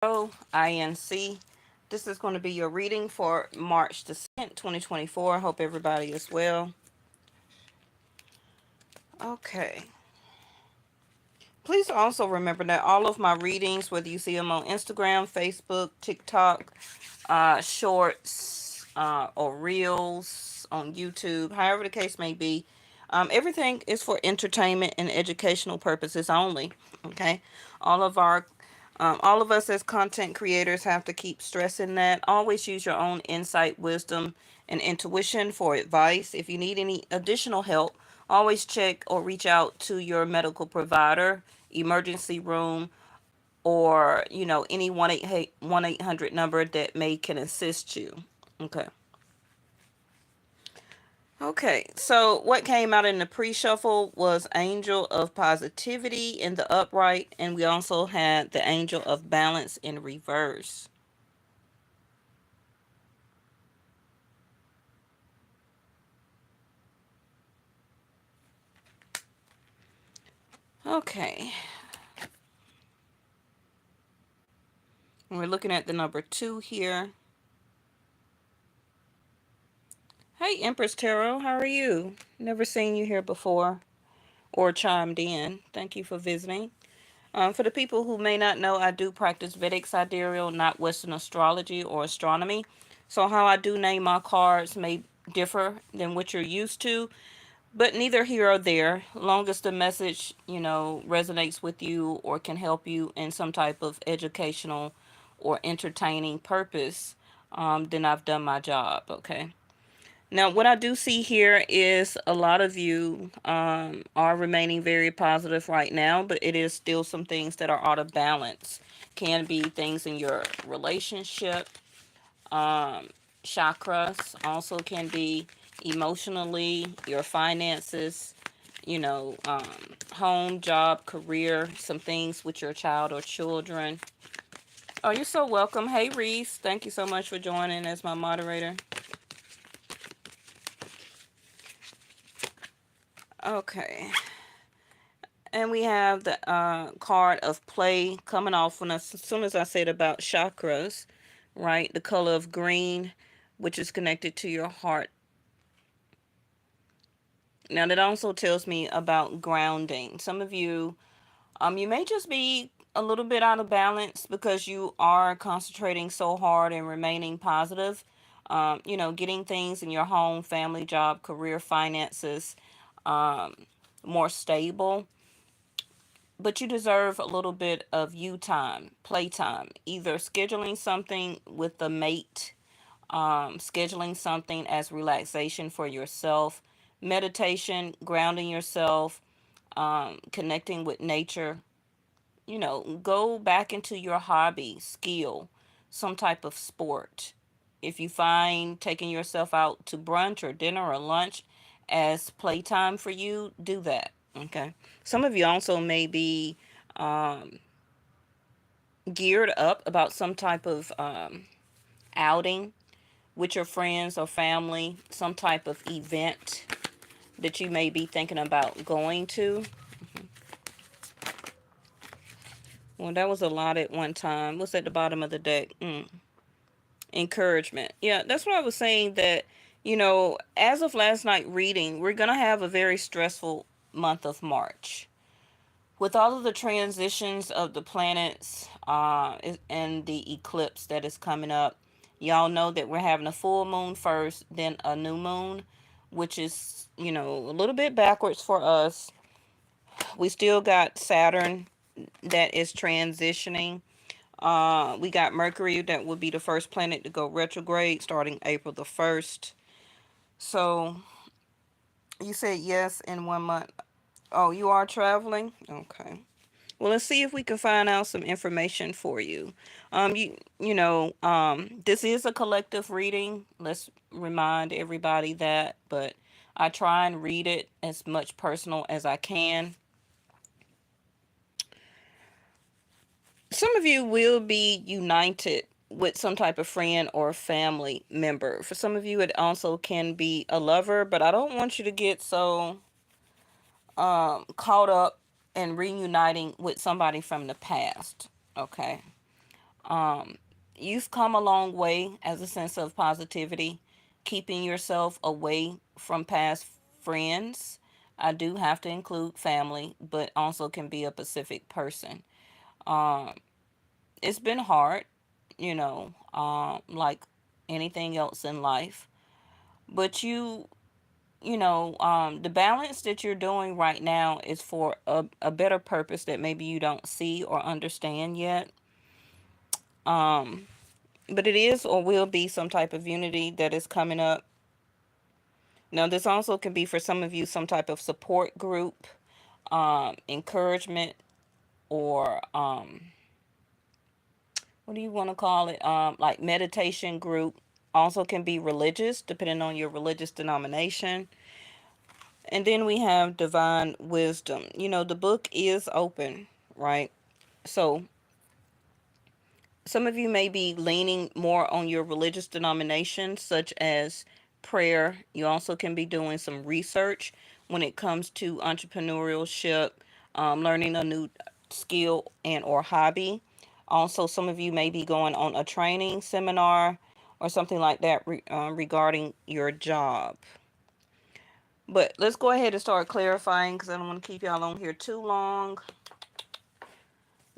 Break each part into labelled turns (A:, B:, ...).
A: INC. This is going to be your reading for March the 2nd, 2024. I hope everybody is well. Okay. Please also remember that all of my readings, whether you see them on Instagram, Facebook, TikTok, shorts, or reels on YouTube, however the case may be, everything is for entertainment and educational purposes only. Okay, all of our all of us as content creators have to keep stressing that. Always use your own insight, wisdom, and intuition for advice. If you need any additional help, always check or reach out to your medical provider, emergency room, or any 1-800 number that may can assist you. Okay. Okay, so what came out in the pre-shuffle was Angel of Positivity in the upright, and we also had the Angel of Balance in reverse. Okay, we're looking at the number 2 here. Hey, Empress Tarot, how are you? Never seen you here before or chimed in. Thank you for visiting. For the people who may not know, I do practice Vedic sidereal, not Western astrology or astronomy. So how I do name my cards may differ than what you're used to, but neither here or there. Long as the message, resonates with you or can help you in some type of educational or entertaining purpose, then I've done my job, okay? Now, what I do see here is a lot of you are remaining very positive right now, but it is still some things that are out of balance. Can be things in your relationship, chakras, also can be emotionally, your finances, home, job, career, some things with your child or children. Oh, you're so welcome. Hey, Reese. Thank you so much for joining as my moderator. Okay. And we have the card of play coming off when as soon as I said about chakras, right? The color of green, which is connected to your heart. Now that also tells me about grounding. Some of you, you may just be a little bit out of balance because you are concentrating so hard and remaining positive. Getting things in your home, family, job, career, finances, um, more stable. But you deserve a little bit of you time, playtime, either scheduling something with the mate, scheduling something as relaxation for yourself, meditation, grounding yourself, connecting with nature. Go back into your hobby, skill, some type of sport. If you find taking yourself out to brunch or dinner or lunch as playtime for you, do that. Okay. Some of you also may be um, geared up about some type of outing with your friends or family, some type of event that you may be thinking about going to. Well, that was a lot at one time. What's at the bottom of the deck? Encouragement. Yeah, that's what I was saying that, as of last night reading, we're going to have a very stressful month of March. With all of the transitions of the planets and the eclipse that is coming up, y'all know that we're having a full moon first, then a new moon, which is, a little bit backwards for us. We still got Saturn that is transitioning. We got Mercury that would be the first planet to go retrograde starting April the 1st. So you said yes in 1 month. Oh, you are traveling? Okay. Well, let's see if we can find out some information for you. This is a collective reading. Let's remind everybody that, but I try and read it as much personal as I can. Some of you will be united with some type of friend or family member. For some of you, it also can be a lover, but I don't want you to get so caught up in reuniting with somebody from the past. Okay. Um, you've come a long way as a sense of positivity, keeping yourself away from past friends. I do have to include family, but also can be a Pacific person. Um, it's been hard, like anything else in life. But the balance that you're doing right now is for a better purpose that maybe you don't see or understand yet. Um, but it is or will be some type of unity that is coming up. Now, this also can be for some of you some type of support group, encouragement, or what do you want to call it? Like meditation group. Also can be religious, depending on your religious denomination. And then we have divine wisdom. The book is open, right? So some of you may be leaning more on your religious denomination, such as prayer. You also can be doing some research when it comes to entrepreneurship, learning a new skill and or hobby. Also, some of you may be going on a training seminar or something like that regarding your job. But let's go ahead and start clarifying because I don't want to keep y'all on here too long.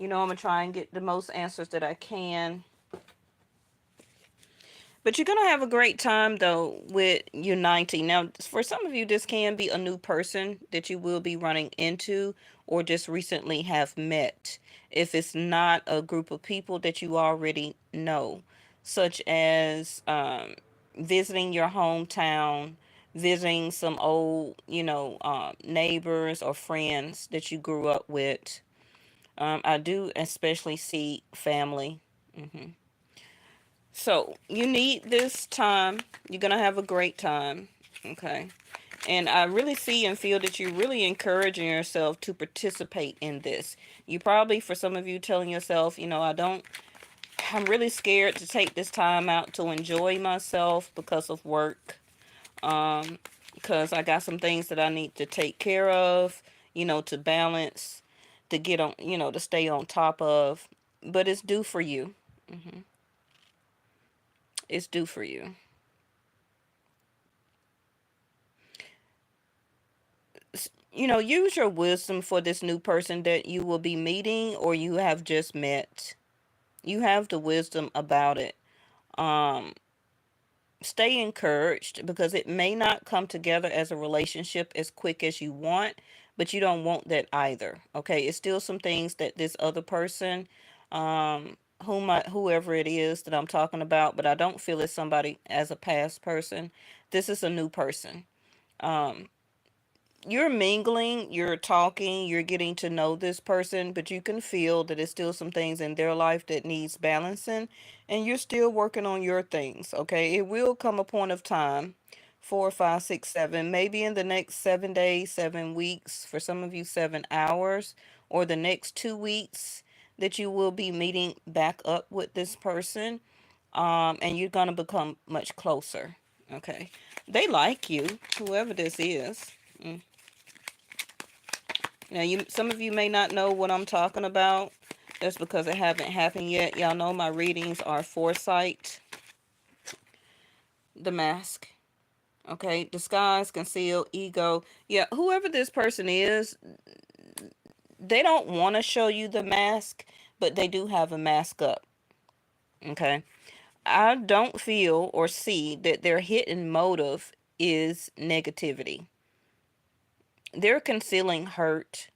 A: I'm going to try and get the most answers that I can. But you're going to have a great time, though, with uniting. Now, for some of you, this can be a new person that you will be running into or just recently have met. If it's not a group of people that you already know, such as visiting your hometown, visiting some old, neighbors or friends that you grew up with. I do especially see family. hmm So you need this time. You're going to have a great time. Okay. And I really see and feel that you're really encouraging yourself to participate in this. You probably, for some of you, telling yourself, I'm really scared to take this time out to enjoy myself because of work. Because I got some things that I need to take care of, to balance, to get on, to stay on top of. But it's due for you. hmm It's due for you. Use your wisdom for this new person that you will be meeting or you have just met. You have the wisdom about it. Um, Stay encouraged because it may not come together as a relationship as quick as you want, but you don't want that either. Okay, it's still some things that this other person, whoever it is that I'm talking about, but I don't feel it's somebody as a past person. This is a new person. Um, you're mingling, you're talking, you're getting to know this person, but you can feel that there's still some things in their life that needs balancing, and you're still working on your things. Okay, it will come a point of time, 4, 5, 6, 7, maybe in the next 7 days, 7 weeks, for some of you 7 hours, or the next 2 weeks that you will be meeting back up with this person, and you're gonna become much closer. Okay, they like you, whoever this is. Mm. Now, some of you may not know what I'm talking about. That's because it haven't happened yet. Y'all know my readings are foresight, the mask. Okay, disguise, conceal, ego. Yeah, whoever this person is, they don't want to show you the mask, but they do have a mask up. Okay, I don't feel or see that their hidden motive is negativity. They're concealing hurt.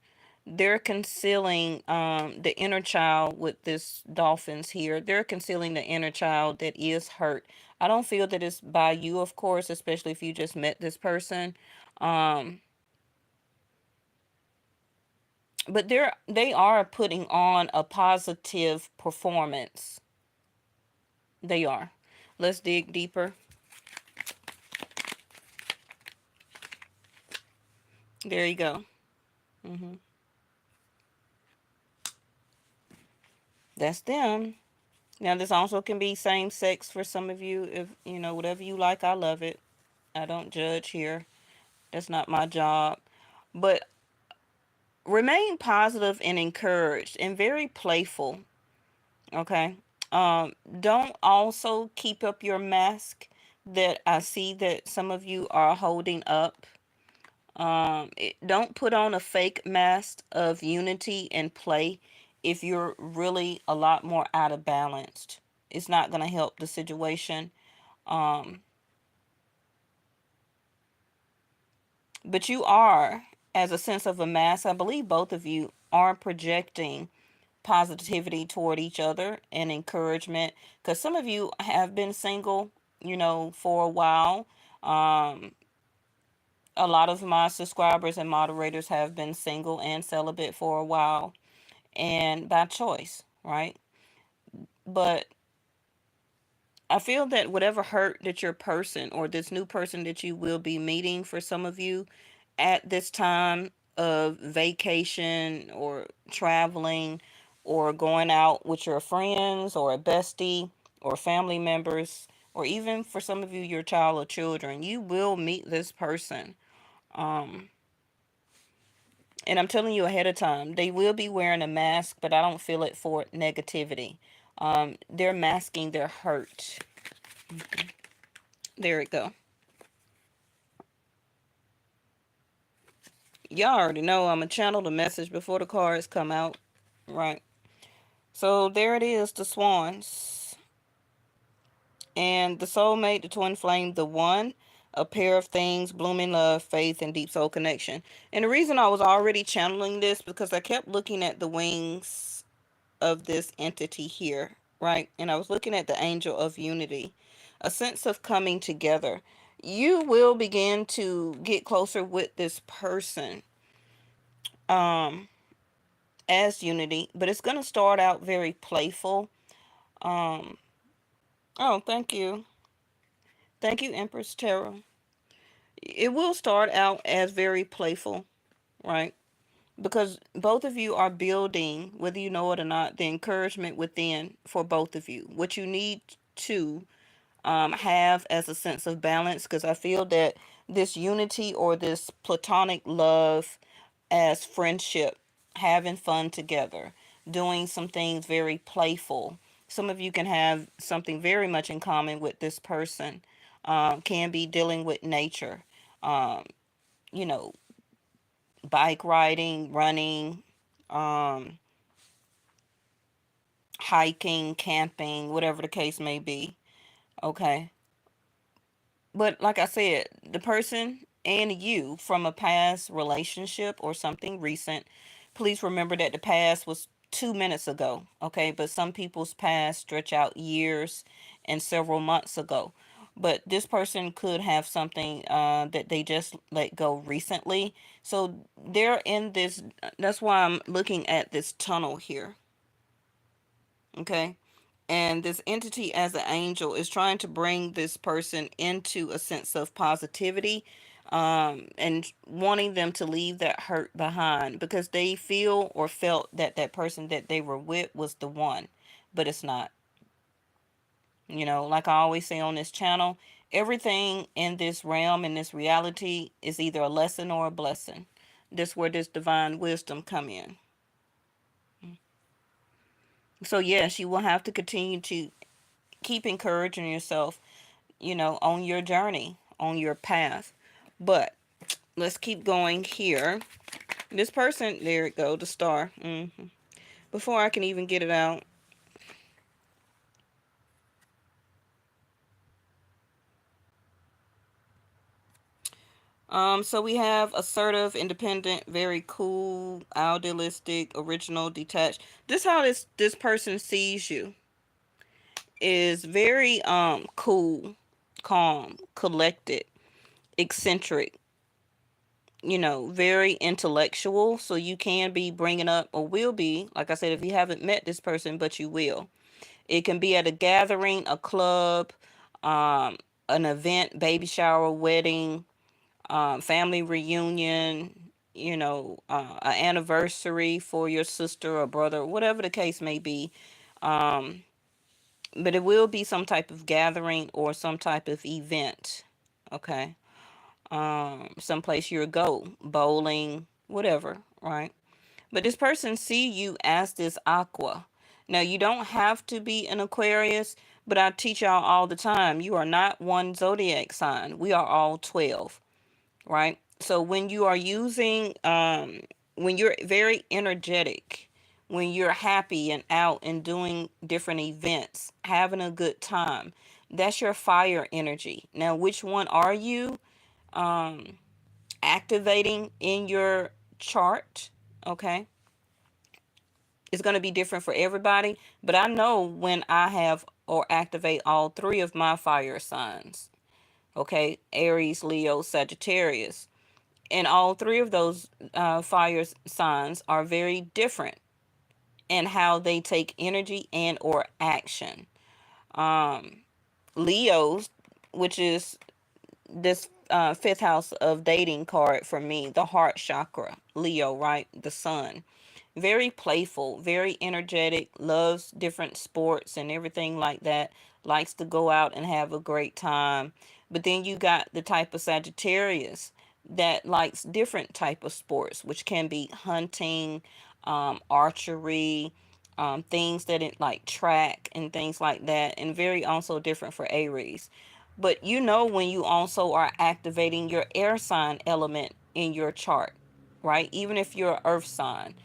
A: They're concealing the inner child with this dolphins here. They're concealing the inner child that is hurt. I don't feel that it's by you, of course, especially if you just met this person. Um, but they are putting on a positive performance. They are. Let's dig deeper. There you go. hmm That's them. Now, this also can be same sex for some of you. If whatever you like, I love it. I don't judge here. That's not my job. But remain positive and encouraged and very playful. Okay. Don't also keep up your mask that I see that some of you are holding up. Don't put on a fake mask of unity and play if you're really a lot more out of balance. It's not going to help the situation. Um, but you are, as a sense of a mask, I believe both of you are projecting positivity toward each other and encouragement, because some of you have been single, for a while. Um, a lot of my subscribers and moderators have been single and celibate for a while, and by choice, right? But I feel that whatever hurt that your person or this new person that you will be meeting, for some of you at this time of vacation or traveling or going out with your friends or a bestie or family members, or even for some of you, your child or children, you will meet this person. Um, and I'm telling you ahead of time, they will be wearing a mask, but I don't feel it for negativity. They're masking their hurt. There it go. Y'all already know I'm going to channel the message before the cards come out. Right. So there it is, the swans. And the soulmate, the twin flame, the one, a pair of things, blooming love, faith, and deep soul connection. And the reason I was already channeling this, because I kept looking at the wings of this entity here, right? And I was looking at the angel of unity, a sense of coming together. You will begin to get closer with this person um as unity, but it's going to start out very playful. um oh, thank you. Thank you, Empress Tarot. It will start out as very playful, right? Because both of you are building, whether you know it or not, the encouragement within for both of you. What you need to have as a sense of balance, because I feel that this unity or this platonic love as friendship, having fun together, doing some things very playful. Some of you can have something very much in common with this person. Can be dealing with nature, um, you know, bike riding, running, um, hiking, camping, whatever the case may be. Okay. But like I said, the person and you from a past relationship or something recent, please remember that the past was 2 minutes ago. Okay. But some people's past stretch out years and several months ago. But this person could have something that they just let go recently. So they're in this. That's why I'm looking at this tunnel here. Okay. And this entity as an angel is trying to bring this person into a sense of positivity, and wanting them to leave that hurt behind, because they feel or felt that that person that they were with was the one, but it's not. Like I always say on this channel, everything in this realm, in this reality, is either a lesson or a blessing. This where this divine wisdom come in. So yes, you will have to continue to keep encouraging yourself, on your journey, on your path. But let's keep going here. This person, there it go, the star. Before I can even get it out. So we have assertive, independent, very cool, idealistic, original, detached. This how this person sees you is very cool, calm, collected, eccentric, very intellectual. So you can be bringing up, or will be, like I said, if you haven't met this person, but you will. It can be at a gathering, a club, um, an event, baby shower, wedding, family reunion, an anniversary for your sister or brother, whatever the case may be. Um, but it will be some type of gathering or some type of event. Okay. Someplace you go, bowling, whatever, right? But this person see you as this aqua. Now, you don't have to be an Aquarius, but I teach y'all all the time, you are not one zodiac sign. We are all 12, right? So when you are using, when you're very energetic, when you're happy and out and doing different events, having a good time, that's your fire energy. Now, which one are you um, activating in your chart? Okay, it's going to be different for everybody, but I know when I have or activate all three of my fire signs. Okay, Aries, Leo, Sagittarius, and all three of those fire signs are very different in how they take energy and or action. um Leo's, which is this fifth house of dating card for me, the heart chakra, Leo, right? The sun. Very playful, very energetic, loves different sports and everything like that, likes to go out and have a great time. But then you got the type of Sagittarius that likes different type of sports, which can be hunting, archery, things that it like track and things like that, and very also different for Aries. But you know when you also are activating your air sign element in your chart, right? Even if you're an earth sign,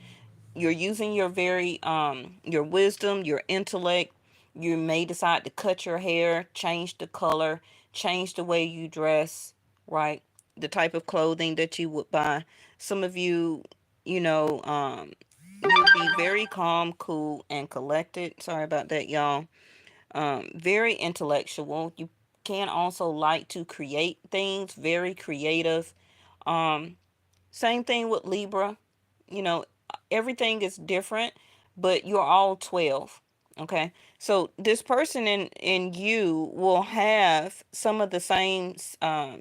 A: you're using your very your wisdom, your intellect. You may decide to cut your hair, change the color, change the way you dress, right? The type of clothing that you would buy. Some of you, you know, you'll be very calm, cool, and collected. Sorry about that, y'all. Very intellectual. You can also like to create things, very creative. Um, Same thing with Libra. You know, everything is different, but you're all 12. Okay. So this person in you will have some of the same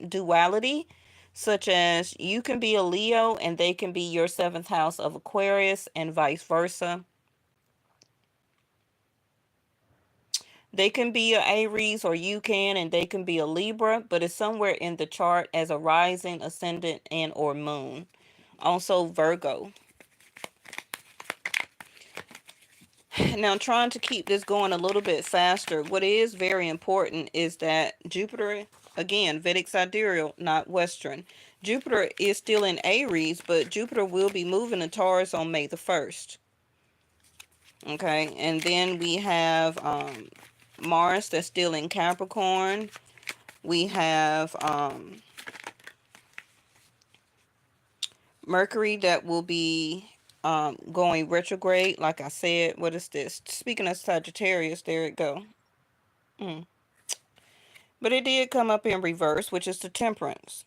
A: duality, such as you can be a Leo and they can be your seventh house of Aquarius and vice versa. They can be a Aries or you can, and they can be a Libra, but it's somewhere in the chart as a rising, ascendant, and or moon. Also Virgo. Now, trying to keep this going a little bit faster, what is very important is that Jupiter, again, Vedic sidereal, not Western. Jupiter is still in Aries, but Jupiter will be moving to Taurus on May the 1st. Okay, and then we have Mars that's still in Capricorn. We have Mercury that will be going retrograde. Like I said, what is this? Speaking of Sagittarius, there it go. Mm. But it did come up in reverse, which is the Temperance.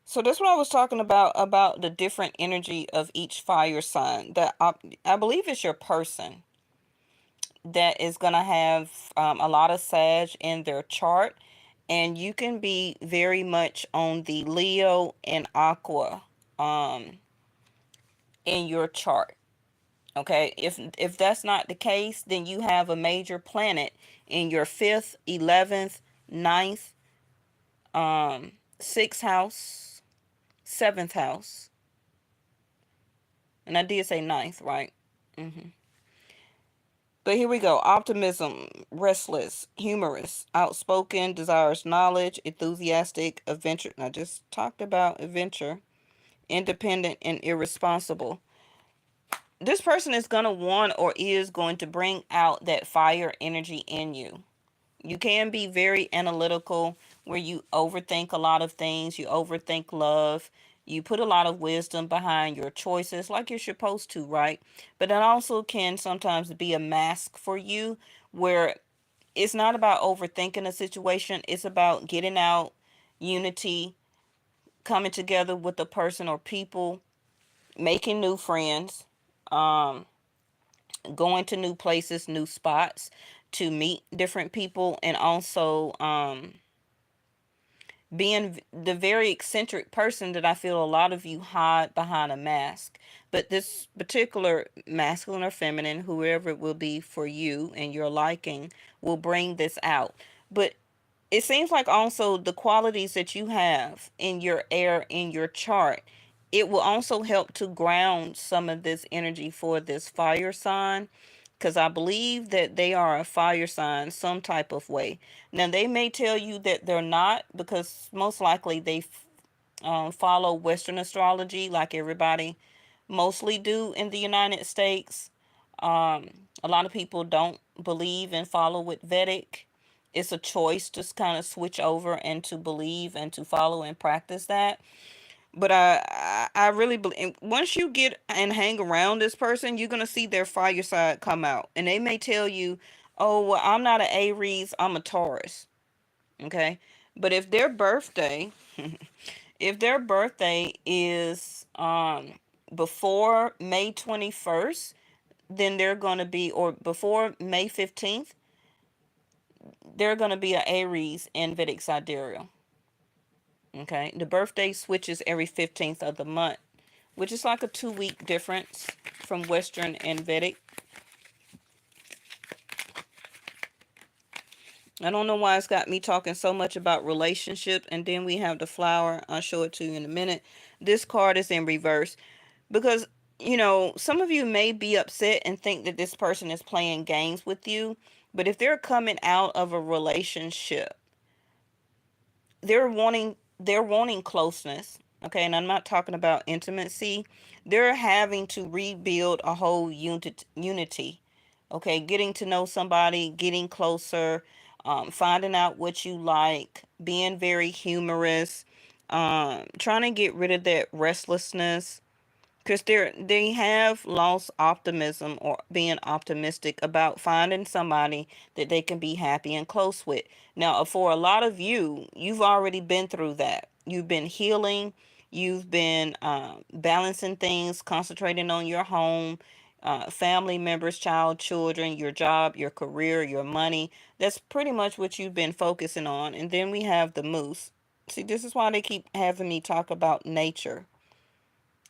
A: So that's what I was talking about the different energy of each fire sign. That I believe it's your person that is going to have a lot of Sag in their chart. And you can be very much on the Leo and Aqua um, in your chart. Okay, if that's not the case, then you have a major planet in your 5th, 11th, ninth, um, 6th house, 7th house, and I did say ninth, right? hmm But here we go. Optimism, restless, humorous, outspoken, desires knowledge, enthusiastic, adventure. I just talked about adventure, independent, and irresponsible. This person is going to want or is going to bring out that fire energy in you. You can be very analytical where you overthink a lot of things, you overthink love, you put a lot of wisdom behind your choices like you're supposed to, right? But it also can sometimes be a mask for you where it's not about overthinking a situation, it's about getting out unity, coming together with a person or people, making new friends, um going to new places, new spots to meet different people, and also being the very eccentric person that I feel a lot of you hide behind a mask. But this particular masculine or feminine, whoever it will be for you and your liking, will bring this out. But it seems like also the qualities that you have in your air, in your chart, it will also help to ground some of this energy for this fire sign. because I believe that they are a fire sign some type of way. Now, they may tell you that they're not, because most likely they follow Western astrology like everybody mostly do in the United States. A lot of people don't believe and follow with Vedic. It's a choice to kind of switch over and to believe and to follow and practice that. But I really believe once you get and hang around this person, you're gonna see their fire side come out, and they may tell you, "Oh, well, I'm not an Aries, I'm a Taurus." Okay, but if their birthday is before May 21st, then they're gonna be, or before May 15th, they're gonna be an Aries in Vedic sidereal. Okay, the birthday switches every 15th of the month, which is like a 2 week difference from Western and Vedic. I don't know why it's got me talking so much about relationship, and then we have the flower. I'll show it to you in a minute. This card is in reverse because, some of you may be upset and think that this person is playing games with you, but if they're coming out of a relationship, they're wanting closeness. Okay, and I'm not talking about intimacy. They're having to rebuild a whole unity. Okay, getting to know somebody, getting closer, finding out what you like, being very humorous, trying to get rid of that restlessness, because they have lost optimism or being optimistic about finding somebody that they can be happy and close with. Now, for a lot of you, you've already been through that. You've been healing. You've been balancing things, concentrating on your home, family members, children, your job, your career, your money. That's pretty much what you've been focusing on. And then we have the moose. See, this is why they keep having me talk about nature,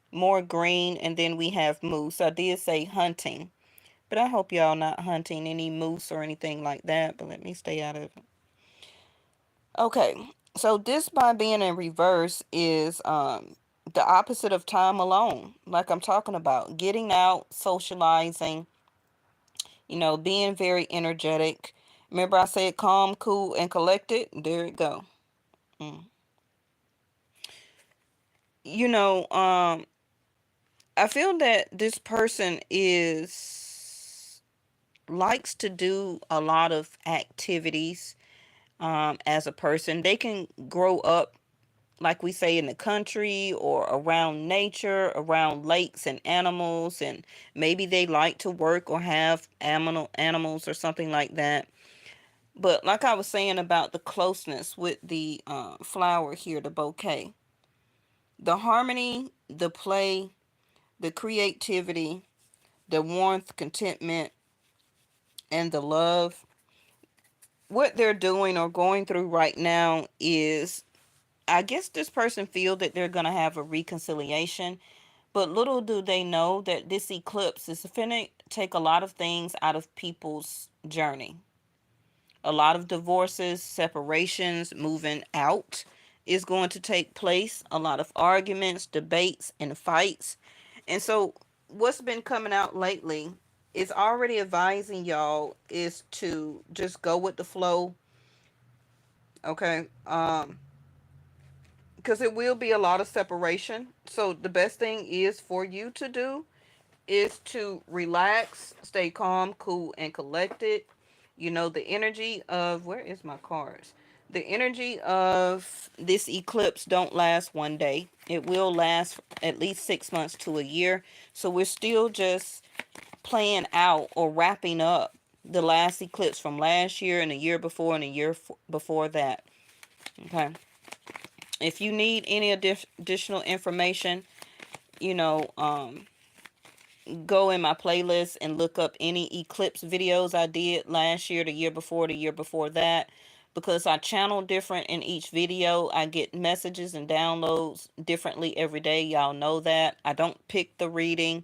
A: more green, and then we have moose. I did say hunting, but I hope y'all not hunting any moose or anything like that, but let me stay out of it. Okay, so this, by being in reverse, is the opposite of time alone, like I'm talking about. Getting out, socializing, being very energetic. Remember I said calm, cool, and collected? There it go. Mm. You know, I feel that this person is likes to do a lot of activities. As a person, they can grow up, like we say, in the country or around nature, around lakes and animals, and maybe they like to work or have animals or something like that. But like I was saying about the closeness with the flower here, the bouquet, the harmony, the play, the creativity, the warmth, contentment, and the love, what they're doing or going through right now is, I guess this person feel that they're going to have a reconciliation, but little do they know that this eclipse is going to take a lot of things out of people's journey. A lot of divorces, separations, moving out is going to take place. A lot of arguments, debates, and fights. And so what's been coming out lately is already advising y'all is to just go with the flow. Okay. Because it will be a lot of separation. So the best thing is for you to do is to relax, stay calm, cool, and collected. The energy of, where is my cards? The energy of this eclipse don't last one day. It will last at least 6 months to a year. So we're still just playing out or wrapping up the last eclipse from last year and the year before and the year before that. Okay. If you need any additional information, you know, um, go in my playlist and look up any eclipse videos I did last year, the year before that. Because I channel different in each video, I get messages and downloads differently every day. Y'all know that. I don't pick the reading,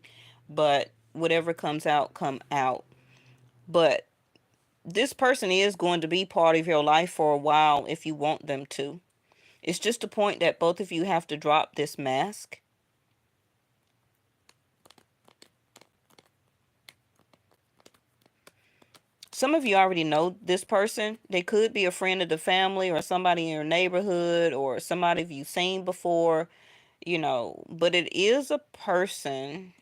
A: but whatever comes out, come out. But this person is going to be part of your life for a while if you want them to. It's just a point that both of you have to drop this mask. Some of you already know this person. They could be a friend of the family or somebody in your neighborhood or somebody you've seen before, but it is a person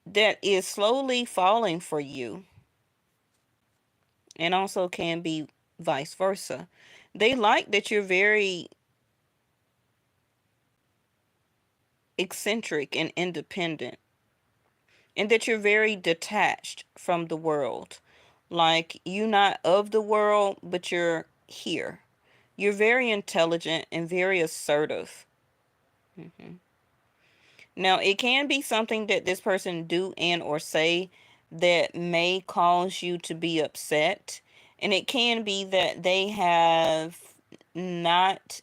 A: that is slowly falling for you, and also can be vice versa. They like that you're very eccentric and independent, and that you're very detached from the world. Like, you're not of the world, but you're here. You're very intelligent and very assertive. hmm Now, it can be something that this person do and or say that may cause you to be upset. And it can be that they have not,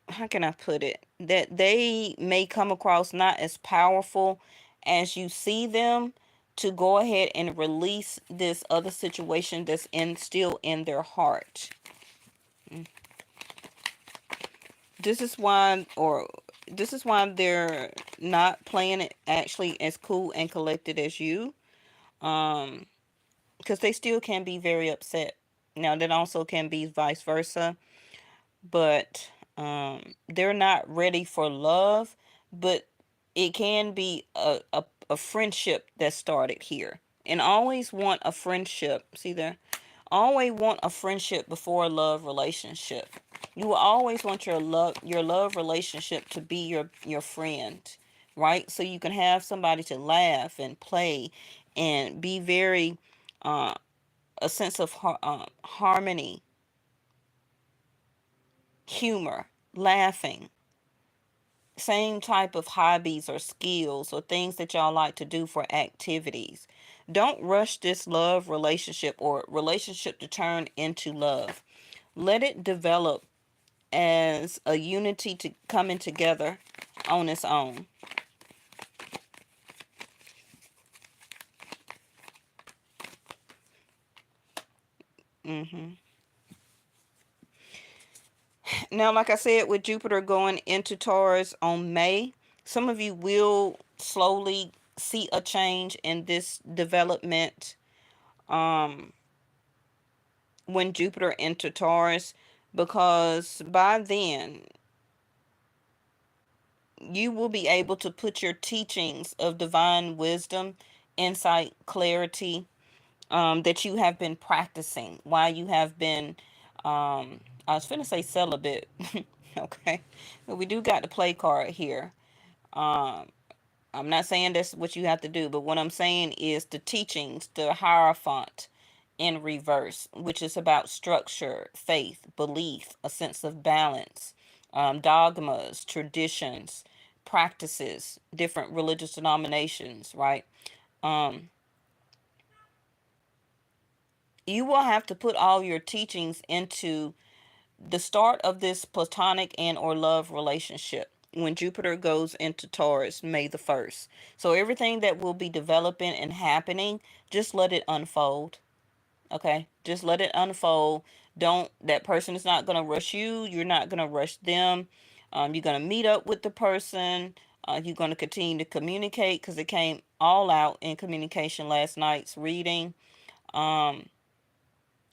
A: how can I put it? That they may come across not as powerful as you see them, to go ahead and release this other situation that's still in their heart. This is why, they're not playing it actually as cool and collected as you, um because they still can be very upset. Now, that also can be vice versa, but they're not ready for love, but it can be a friendship that started here, and always want a friendship. See there, always want a friendship before a love relationship. You will always want your love relationship to be your friend, right? So you can have somebody to laugh and play and be very uh, a sense of harmony, humor, laughing, same type of hobbies or skills or things that y'all like to do for activities. Don't rush this love relationship or relationship to turn into love. Let it develop as a unity to coming together on its own. hmm Now, like I said, with Jupiter going into Taurus on May, some of you will slowly see a change in this development um, when Jupiter enter Taurus, because by then you will be able to put your teachings of divine wisdom, insight, clarity, that you have been practicing while you have been, I was finna say celibate. Okay, but we do got the play card here. Um, I'm not saying that's what you have to do, but what I'm saying is the teachings, the Hierophant in reverse, which is about structure, faith, belief, a sense of balance, dogmas, traditions, practices, different religious denominations, right? Um, you will have to put all your teachings into the start of this platonic and or love relationship when Jupiter goes into Taurus May the 1st. So everything that will be developing and happening, just let it unfold. Okay? Just let it unfold. Don't That person is not going to rush you. You're not going to rush them. You're going to meet up with the person. You're going to continue to communicate, because it came all out in communication last night's reading. Um,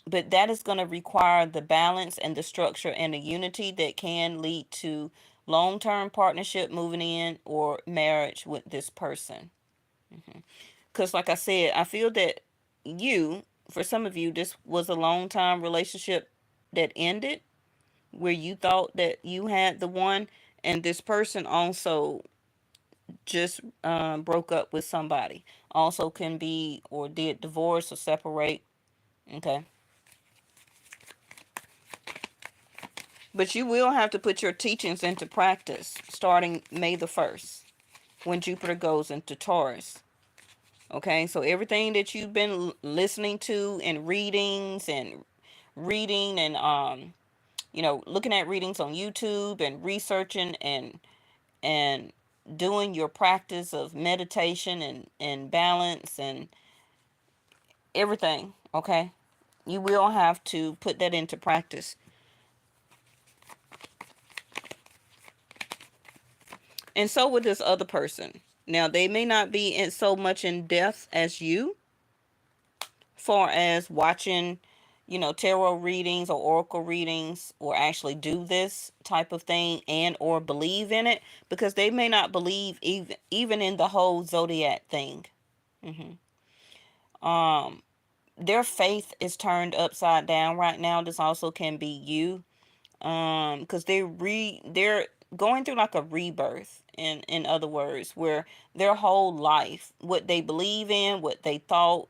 A: but that is going to require the balance and the structure and the unity that can lead to long-term partnership, moving in, or marriage with this person. Because like I said, I feel that for some of you, this was a long time relationship that ended, where you thought that you had the one, and this person also just broke up with somebody. Also can be or did divorce or separate. Okay. But you will have to put your teachings into practice starting May the 1st when Jupiter goes into Taurus. Okay, so everything that you've been listening to and reading and looking at readings on YouTube and researching and doing your practice of meditation and balance and everything, okay? You will have to put that into practice. And so with this other person. Now, they may not be in so much in depth as you, far as watching, tarot readings or oracle readings, or actually do this type of thing and or believe in it, because they may not believe even in the whole zodiac thing. Um, their faith is turned upside down right now. This also can be you, because they're going through like a rebirth, in other words, where their whole life, what they believe in, what they thought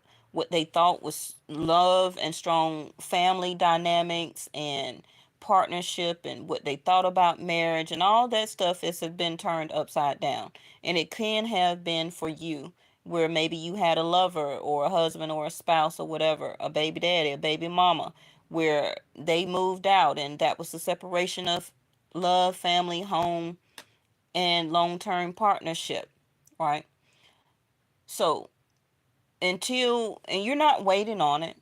A: was love and strong family dynamics and partnership, and what they thought about marriage and all that stuff has been turned upside down. And it can have been for you, where maybe you had a lover or a husband or a spouse or whatever, a baby daddy, a baby mama, where they moved out, and that was the separation of love, family, home, and long-term partnership, right? So, and you're not waiting on it.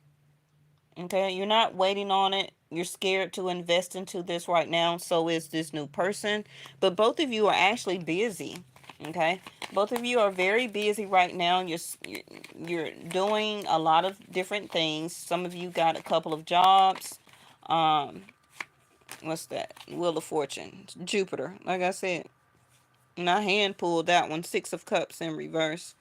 A: Okay, you're not waiting on it. You're scared to invest into this right now. So is this new person. But both of you are actually busy. Okay, both of you are very busy right now. You're doing a lot of different things. Some of you got a couple of jobs. Um, what's that? Wheel of Fortune, Jupiter. Like I said, and I hand pulled that one. Six of Cups in reverse.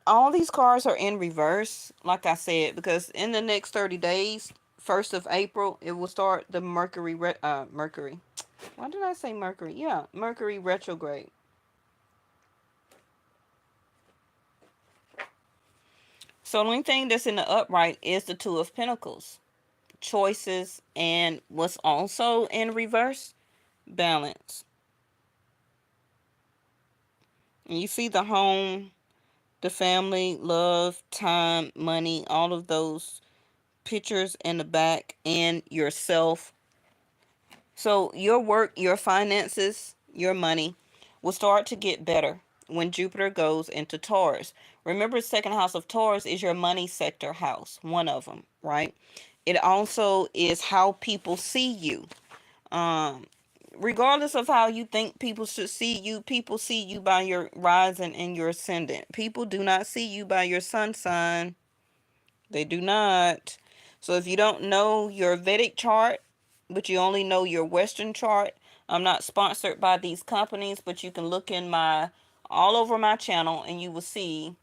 A: All these cards are in reverse, like I said, because in the next 30 days, 1st of April, it will start the Mercury. Why did I say Mercury? Yeah, Mercury retrograde. So the only thing that's in the upright is the Two of Pentacles, choices, and what's also in reverse, balance. And you see the home, the family, love, time, money, all of those pictures in the back, and yourself. So your work, your finances, your money will start to get better when Jupiter goes into Taurus. Remember, second house of Taurus is your money sector house, one of them, right? It also is how people see you. Um, Regardless of how you think people should see you, people see you by your rising and your ascendant. People do not see you by your sun sign. They do not. So if you don't know your Vedic chart, but you only know your Western chart, I'm not sponsored by these companies, but you can look in my all over my channel and you will see.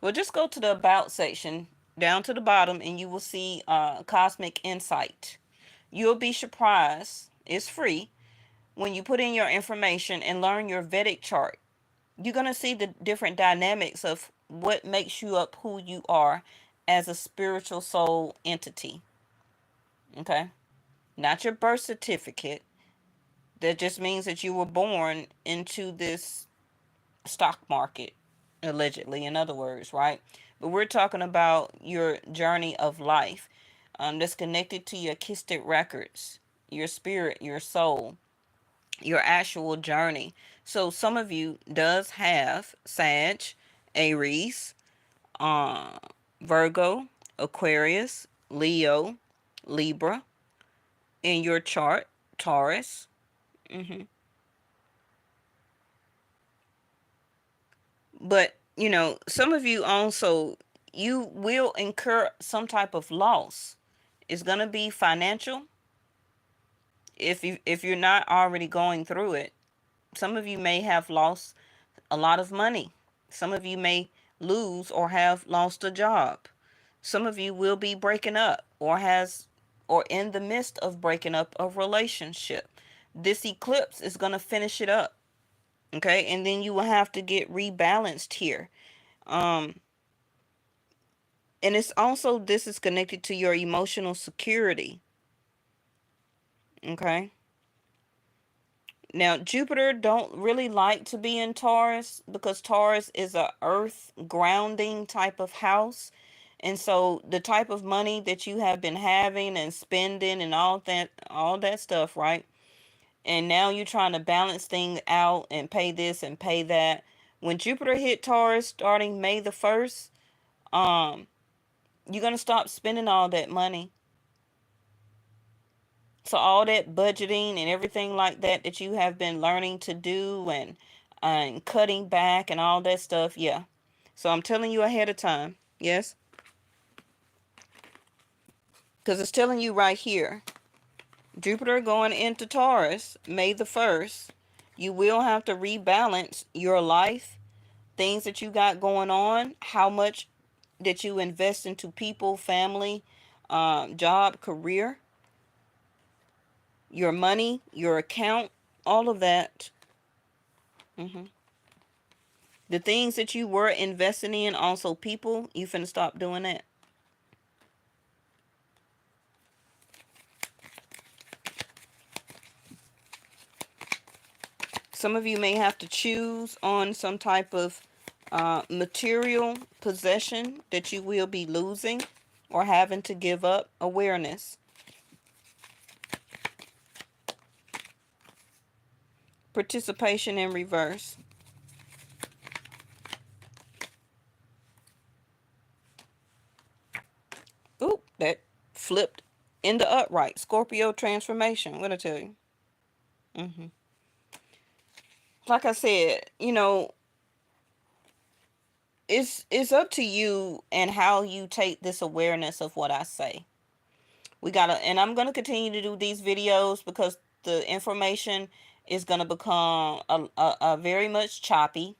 A: Well, just go to the about section down to the bottom and you will see Cosmic Insight. You'll be surprised. It's free when you put in your information and learn your Vedic chart. You're going to see the different dynamics of what makes you up who you are as a spiritual soul entity. Okay? Not your birth certificate. That just means that you were born into this stock market, allegedly, in other words, right? But we're talking about your journey of life, that's connected to your Kistic records, your spirit, your soul, your actual journey. So some of you does have Sag, Aries, uh, Virgo, Aquarius, Leo, Libra in your chart, Taurus. hmm But some of you also, you will incur some type of loss. It's gonna be financial if you're not already going through it. Some of you may have lost a lot of money. Some of you may lose or have lost a job. Some of you will be breaking up or in the midst of breaking up a relationship. This eclipse is going to finish it up. Okay? And then you will have to get rebalanced here. Um and it's also, this is connected to your emotional security. Okay? Now, Jupiter don't really like to be in Taurus because Taurus is a earth grounding type of house. And so the type of money that you have been having and spending and all that stuff, right? And now you're trying to balance things out and pay this and pay that. When Jupiter hit Taurus starting May the 1st, you're going to stop spending all that money. So all that budgeting and everything like that that you have been learning to do, and cutting back and all that stuff, yeah. So I'm telling you ahead of time. Yes, because it's telling you right here. Jupiter going into Taurus, May the 1st. You will have to rebalance your life, things that you got going on, how much that you invest into people, family, job, career, your money, your account, all of that. hmm The things that you were investing in, also people, you finna stop doing that. Some of you may have to choose on some type of material possession that you will be losing or having to give up. Awareness. Participation in reverse. Oop, that flipped into upright. Scorpio transformation. What I tell you? hmm Like I said, it's up to you and how you take this awareness of what I say. We gotta, and I'm gonna continue to do these videos because the information is gonna become a very much choppy.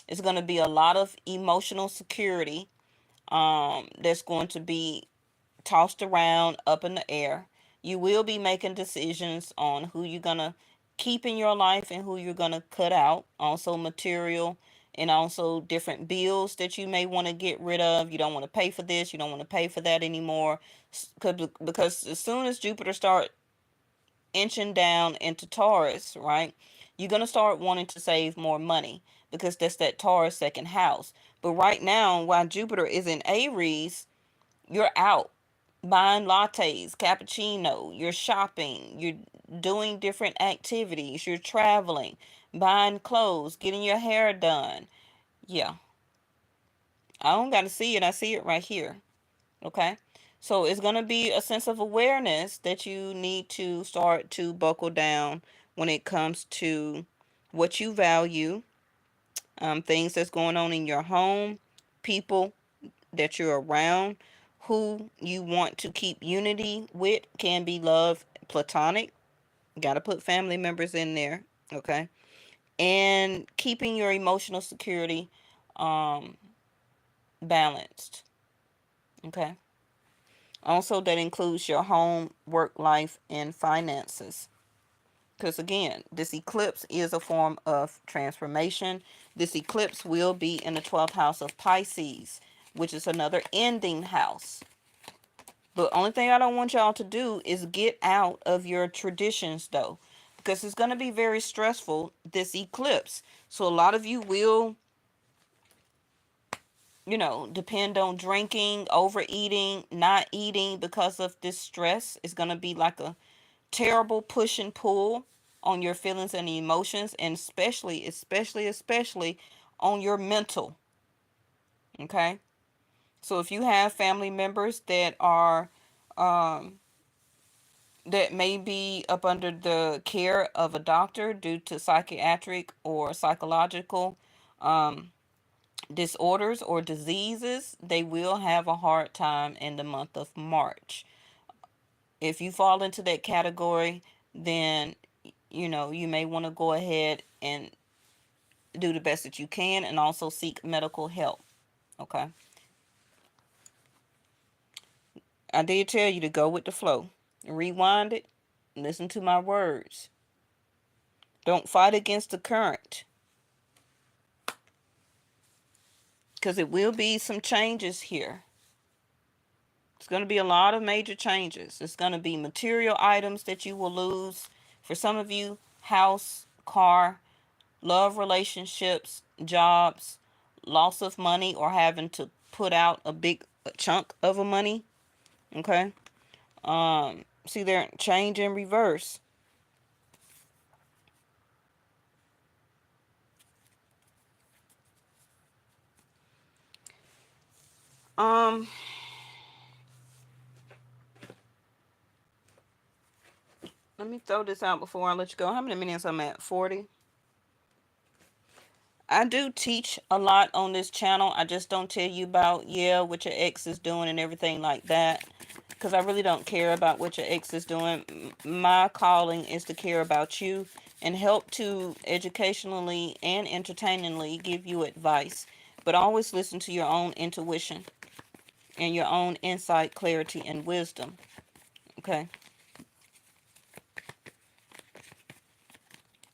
A: It's gonna be a lot of emotional security that's going to be tossed around up in the air. You will be making decisions on who you're going to keep in your life and who you're going to cut out. Also, material and also different bills that you may want to get rid of. You don't want to pay for this, you don't want to pay for that anymore. Because as soon as Jupiter start inching down into Taurus, right, you're going to start wanting to save more money because that's that Taurus second house. But right now, while Jupiter is in Aries, you're out buying lattes, cappuccino, you're shopping, you're doing different activities, you're traveling, buying clothes, getting your hair done. Yeah, I don't got to see it. I see it right here. Okay. So it's going to be a sense of awareness that you need to start to buckle down when it comes to what you value, things that's going on in your home, people that you're around, who you want to keep unity with. Can be love, platonic. Got to put family members in there, okay? And keeping your emotional security um, balanced, okay? Also, that includes your home, work life, and finances. Because again, this eclipse is a form of transformation. This eclipse will be in the 12th house of Pisces, which is another ending house. The only thing I don't want y'all to do is get out of your traditions, though, because it's going to be very stressful, this eclipse. So a lot of you will, depend on drinking, overeating, not eating because of this stress. It's going to be like a terrible push and pull on your feelings and emotions, and especially on your mental. Okay. So if you have family members um, that may be up under the care of a doctor due to psychiatric or psychological um, disorders or diseases, they will have a hard time in the month of March. If you fall into that category, then you may want to go ahead and do the best that you can and also seek medical help. Okay. I did tell you to go with the flow. Rewind it. Listen to my words. Don't fight against the current. Because it will be some changes here. It's going to be a lot of major changes. It's going to be material items that you will lose. For some of you, house, car, love relationships, jobs, loss of money, or having to put out a big chunk of a money. Okay. See there, change in reverse. Um, Let me throw this out before I let you go. How many minutes I'm at? 40. I do teach a lot on this channel. I just don't tell you about, what your ex is doing and everything like that. Because I really don't care about what your ex is doing. My calling is to care about you and help to educationally and entertainingly give you advice. But always listen to your own intuition and your own insight, clarity, and wisdom. Okay?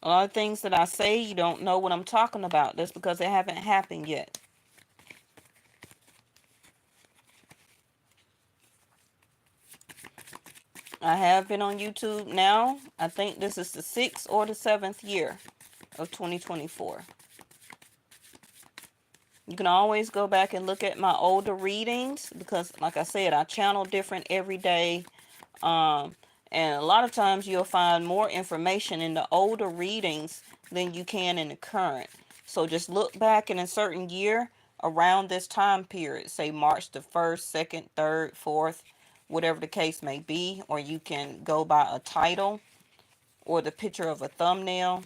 A: A lot of things that I say, you don't know what I'm talking about. That's because it haven't happened yet. I have been on YouTube now. I think this is the 6th or the 7th year of 2024. You can always go back and look at my older readings because, like I said, I channel different every day. Um, and a lot of times you'll find more information in the older readings than you can in the current. So just look back in a certain year around this time period, say March the 1st, 2nd, 3rd, 4th, whatever the case may be, or you can go by a title or the picture of a thumbnail.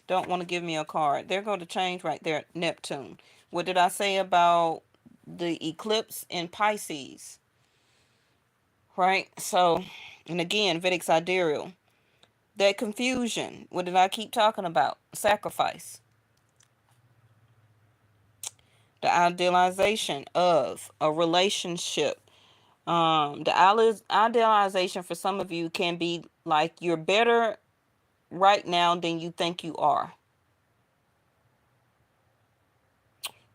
A: Don't want to give me a card. They're going to change right there, Neptune. What did I say about the eclipse in Pisces? Right? So, and again, Vedic Sidereal. That confusion. What did I keep talking about? Sacrifice. The idealization of a relationship. The idealization for some of you can be like you're better right now than you think you are.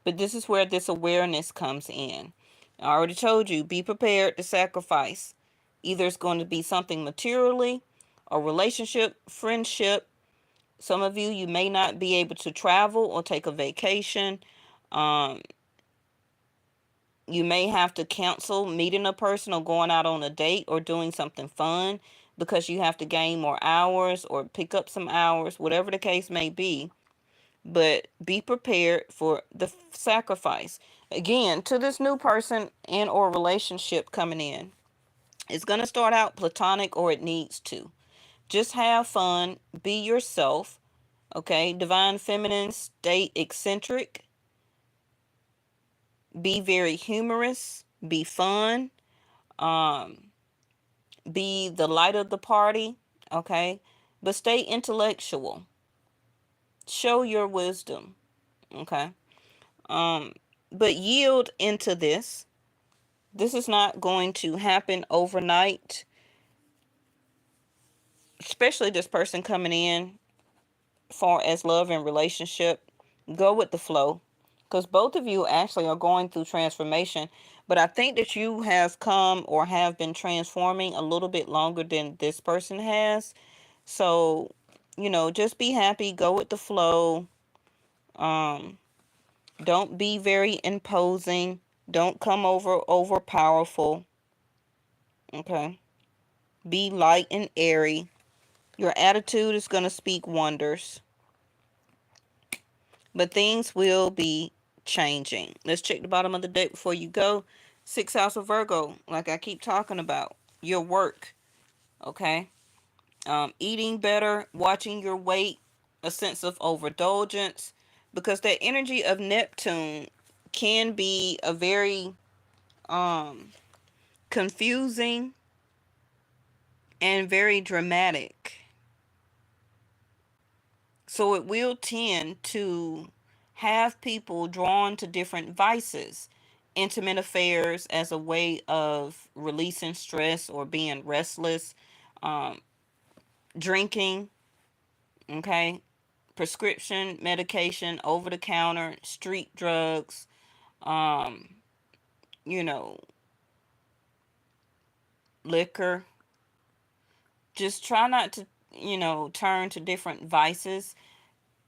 A: But this is where this awareness comes in. I already told you, be prepared to sacrifice. Either it's going to be something materially, a relationship, friendship. Some of you, you may not be able to travel or take a vacation. Um, you may have to cancel meeting a person or going out on a date or doing something fun because you have to gain more hours or pick up some hours, whatever the case may be. But be prepared for the sacrifice. Again, to this new person and or relationship coming in, it's going to start out platonic or it needs to. Just have fun, be yourself, okay? Divine feminine, stay eccentric, be very humorous, be fun, um, be the light of the party, okay? But stay intellectual. Show your wisdom, okay? But yield into this. This is not going to happen overnight, especially this person coming in far as love and relationship. Go with the flow because both of you actually are going through transformation. But I think that you have come or have been transforming a little bit longer than this person has. So, just be happy, go with the flow. Um, don't be very imposing. Don't come over powerful. Okay. Be light and airy. Your attitude is going to speak wonders. But things will be changing. Let's check the bottom of the deck before you go. 6th house of Virgo, like I keep talking about. Your work. Okay. Eating better, watching your weight, a sense of overindulgence. Because that energy of Neptune can be a very confusing and very dramatic. So it will tend to have people drawn to different vices, intimate affairs as a way of releasing stress or being restless, um, drinking, okay, prescription medication, over the counter, street drugs, um, you know, liquor. Just try not to, turn to different vices.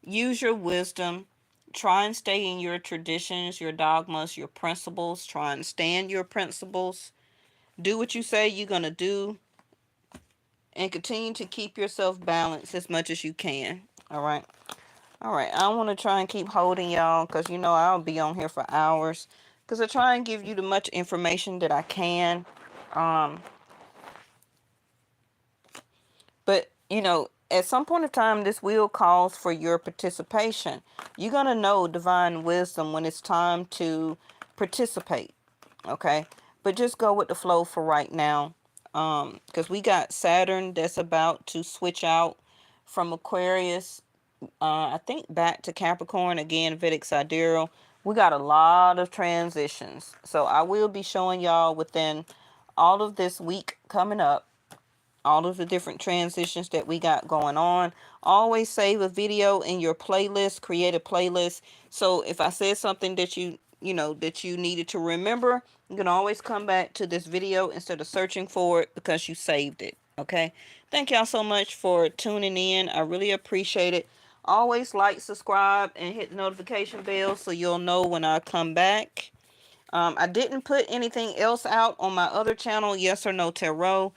A: Use your wisdom. Try and stay in your traditions, your dogmas, your principles. Try and stand your principles. Do what you say you're going to do. And continue to keep yourself balanced as much as you can. All right. All right. I want to try and keep holding y'all because, I'll be on here for hours. Because I try and give you the much information that I can. Um, At some point of time, this will calls for your participation. You're going to know divine wisdom when it's time to participate. Okay. But just go with the flow for right now. Because we got Saturn that's about to switch out from Aquarius, I think back to Capricorn again, Vedic Sidereal. We got a lot of transitions. So I will be showing y'all within all of this week coming up all of the different transitions that we got going on. Always save a video in your playlist, create a playlist. So if I said something that that you needed to remember, you can always come back to this video instead of searching for it because you saved it. Okay. Thank y'all so much for tuning in. I really appreciate it. Always like, subscribe, and hit the notification bell so you'll know when I come back. I didn't put anything else out on my other channel, Yes or No Tarot,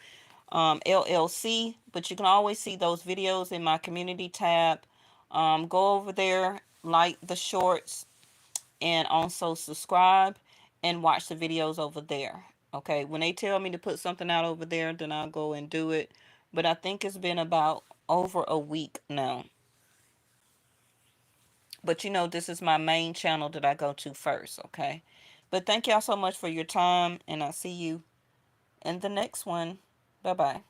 A: LLC, but you can always see those videos in my community tab. Go over there, like the shorts, and also subscribe and watch the videos over there. Okay, when they tell me to put something out over there, then I'll go and do it. But I think it's been about over a week now. But this is my main channel that I go to first, okay? But thank y'all so much for your time, and I'll see you in the next one. Bye bye.